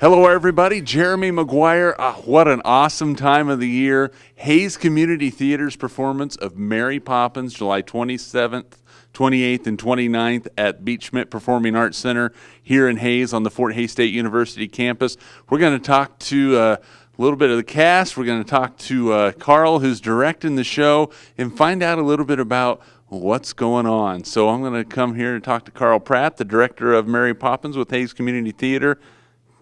Hello, everybody. Jeremy McGuire. What an awesome time of the year. Hayes Community Theater's performance of Mary Poppins, July 27th, 28th, and 29th at Beach Schmidt Performing Arts Center here in Hayes on the Fort Hays State University campus. We're going to talk to a little bit of the cast. We're going to talk to Carl, who's directing the show, and find out a little bit about what's going on. So I'm going to come here and talk to Carl Pratt, the director of Mary Poppins with Hayes Community Theater.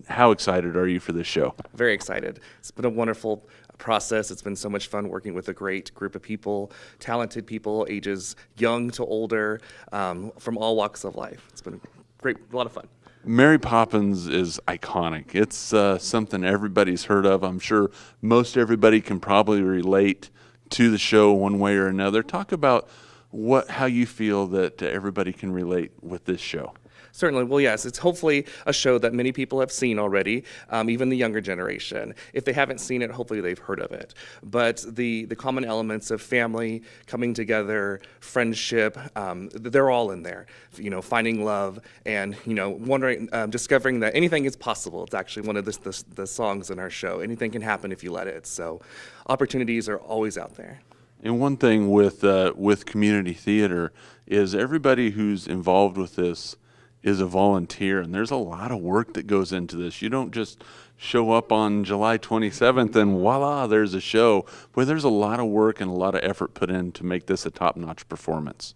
How excited are you for this show? Very excited. It's been a wonderful process. It's been so much fun working with a great group of people, talented people, ages young to older, from all walks of life. It's been great, a lot of fun. Mary Poppins is iconic. It's something everybody's heard of. I'm sure most everybody can probably relate to the show one way or another. Talk about how you feel that everybody can relate with this show. Certainly. Well, yes, it's hopefully a show that many people have seen already, even the younger generation. If they haven't seen it, hopefully they've heard of it. But the common elements of family, coming together, friendship, they're all in there. You know, finding love and, you know, wondering, discovering that anything is possible. It's actually one of the songs in our show. Anything can happen if you let it. So opportunities are always out there. And one thing with community theater is everybody who's involved with this is a volunteer, and there's a lot of work that goes into this. You don't just show up on July 27th and voila, there's a show. Boy, there's a lot of work and a lot of effort put in to make this a top-notch performance.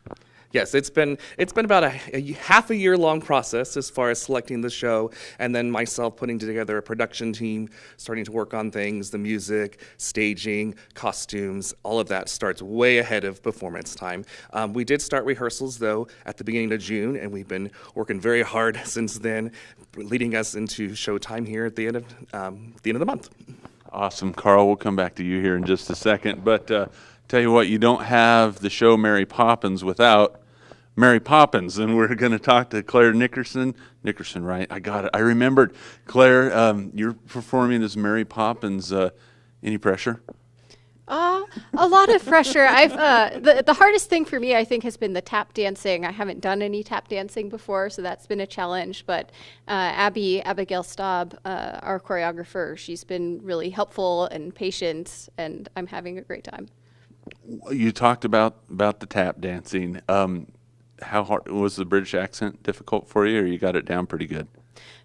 Yes, it's been about a half a year long process as far as selecting the show, and then myself putting together a production team, starting to work on things, the music, staging, costumes, all of that starts way ahead of performance time. We did start rehearsals though at the beginning of June, and we've been working very hard since then, leading us into showtime here at the end of the month. Awesome, Carl. We'll come back to you here in just a second, but tell you what, you don't have the show Mary Poppins without Mary Poppins, and we're going to talk to Claire Nickerson, right? I got it. I remembered. Claire, you're performing as Mary Poppins. Any pressure? A lot of pressure. The hardest thing for me, I think, has been the tap dancing. I haven't done any tap dancing before, so that's been a challenge. But Abigail Staub, our choreographer, she's been really helpful and patient, and I'm having a great time. You talked about the tap dancing. How hard was the British accent difficult for you, or you got it down pretty good?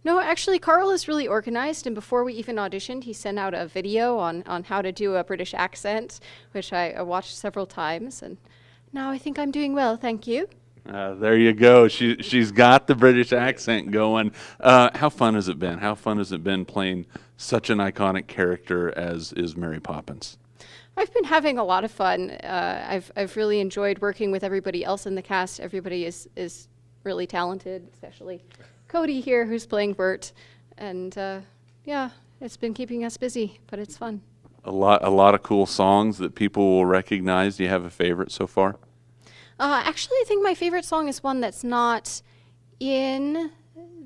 No, actually, Carl is really organized, and before we even auditioned, he sent out a video on how to do a British accent, which I watched several times, and now I think I'm doing well, thank you. There you go. She's got the British accent going. How fun has it been? How fun has it been playing such an iconic character as is Mary Poppins? I've been having a lot of fun. I've really enjoyed working with everybody else in the cast. Everybody is really talented, especially Cody here, who's playing Bert. And yeah, it's been keeping us busy, but it's fun. A lot of cool songs that people will recognize. Do you have a favorite so far? Actually, I think my favorite song is one that's not in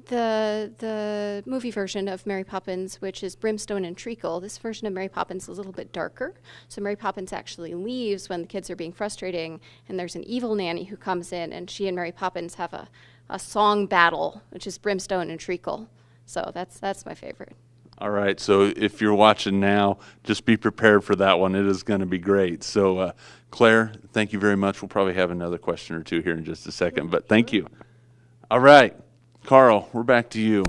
the movie version of Mary Poppins, which is Brimstone and Treacle. This version of Mary Poppins is a little bit darker. So Mary Poppins actually leaves when the kids are being frustrating, and there's an evil nanny who comes in, and she and Mary Poppins have a song battle, which is Brimstone and Treacle. So that's my favorite. All right, so if you're watching now, just be prepared for that one. It is going to be great. So Claire, thank you very much. We'll probably have another question or two here in just a second, but thank you. All right. Carl, we're back to you.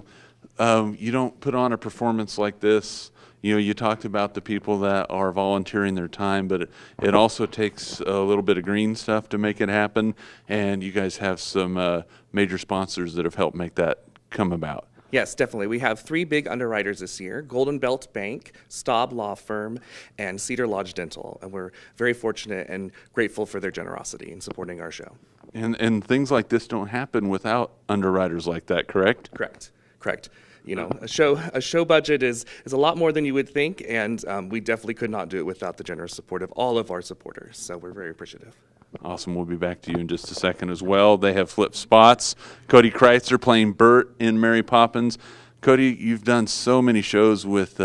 You don't put on a performance like this. You know, you talked about the people that are volunteering their time, but it also takes a little bit of green stuff to make it happen, and you guys have some major sponsors that have helped make that come about. Yes, definitely. We have 3 big underwriters this year: Golden Belt Bank, Staub Law Firm, and Cedar Lodge Dental. And we're very fortunate and grateful for their generosity in supporting our show. And things like this don't happen without underwriters like that, correct? Correct. You know, a show budget is a lot more than you would think, and we definitely could not do it without the generous support of all of our supporters. So we're very appreciative. Awesome. We'll be back to you in just a second as well. They have flipped spots. Cody Kreitzer playing Bert in Mary Poppins. Cody, you've done so many shows with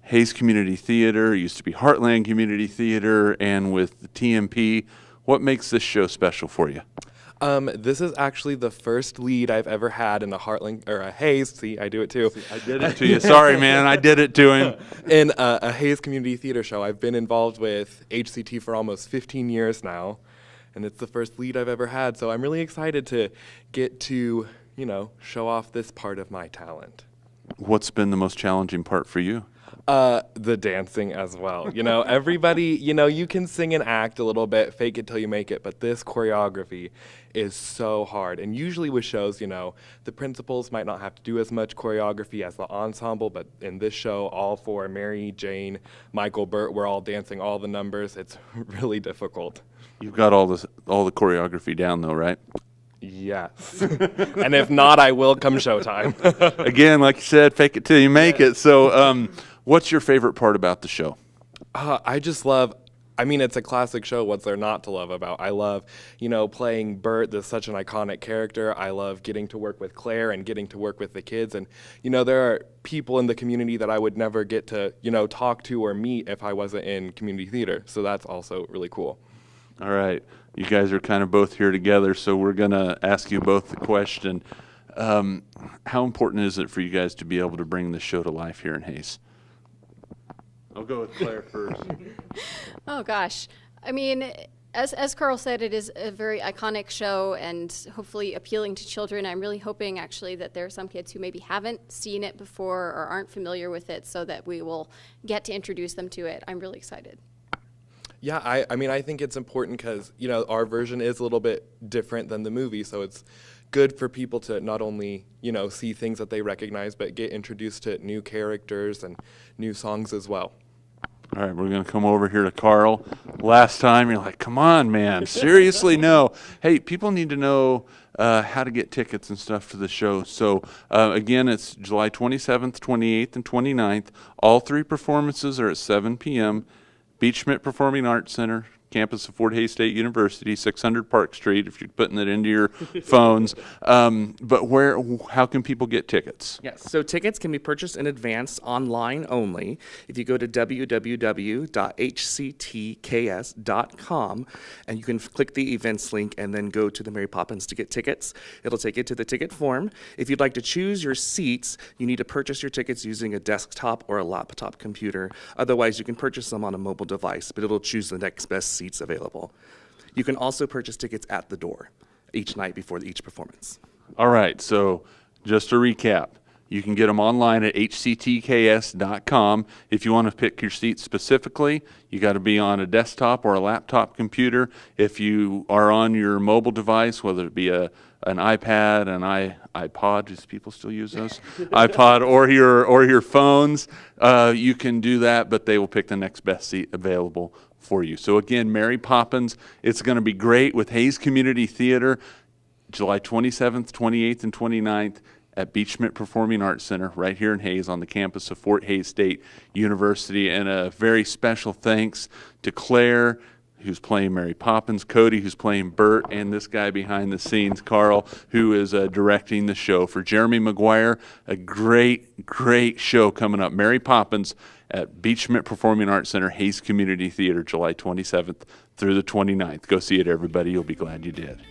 Hayes Community Theater. It used to be Heartland Community Theater, and with the TMP. What makes this show special for you? This is actually the first lead I've ever had in a Heartland or a Hayes. See, I do it too. I did it to you. Sorry, man. I did it to him. In a Hayes community theater show. I've been involved with HCT for almost 15 years now, and it's the first lead I've ever had. So I'm really excited to get to, show off this part of my talent. What's been the most challenging part for you? The dancing as well. Everybody, you can sing and act a little bit, fake it till you make it, but this choreography is so hard. And usually with shows, the principals might not have to do as much choreography as the ensemble, but in this show, all four, Mary, Jane, Michael, Bert, we're all dancing all the numbers. It's really difficult. You've got all the choreography down, though, right? Yes. And if not, I will come showtime. Again, like you said, fake it till you make it. So what's your favorite part about the show? I just love, it's a classic show. What's there not to love about? I love, playing Bert. That's such an iconic character. I love getting to work with Claire and getting to work with the kids. And, there are people in the community that I would never get to, talk to or meet if I wasn't in community theater. So that's also really cool. All right. You guys are kind of both here together, so we're going to ask you both the question. How important is it for you guys to be able to bring the show to life here in Hayes? I'll go with Claire first. Oh, gosh. As Carl said, it is a very iconic show and hopefully appealing to children. I'm really hoping, actually, that there are some kids who maybe haven't seen it before or aren't familiar with it so that we will get to introduce them to it. I'm really excited. Yeah, I think it's important because, our version is a little bit different than the movie, so it's good for people to not only, see things that they recognize, but get introduced to new characters and new songs as well. All right, we're going to come over here to Carl. Last time, you're like, come on, man, seriously, no. Hey, people need to know how to get tickets and stuff to the show. So, again, it's July 27th, 28th, and 29th. All three performances are at 7 p.m., Beach Schmidt Performing Arts Center, campus of Fort Hays State University, 600 Park Street, if you're putting it into your phones. But how can people get tickets? Yes, so tickets can be purchased in advance online only. If you go to www.hctks.com and you can click the events link and then go to the Mary Poppins to get tickets. It'll take you to the ticket form. If you'd like to choose your seats, you need to purchase your tickets using a desktop or a laptop computer. Otherwise, you can purchase them on a mobile device, but it'll choose the next best seats available. You can also purchase tickets at the door each night before each performance. All right, so just to recap, you can get them online at hctks.com. If you want to pick your seat specifically, you got to be on a desktop or a laptop computer. If you are on your mobile device, whether it be an iPad, an iPod, does people still use those? iPod or your phones, you can do that, but they will pick the next best seat available for you. So again, Mary Poppins, it's going to be great with Hayes Community Theater, July 27th, 28th, and 29th at Beach Schmidt Performing Arts Center right here in Hayes on the campus of Fort Hays State University. And a very special thanks to Claire, who's playing Mary Poppins, Cody, who's playing Bert, and this guy behind the scenes, Carl, who is directing the show. For Jeremy McGuire, a great, great show coming up. Mary Poppins at Beach Schmidt Performing Arts Center, Hayes Community Theater, July 27th through the 29th. Go see it, everybody. You'll be glad you did.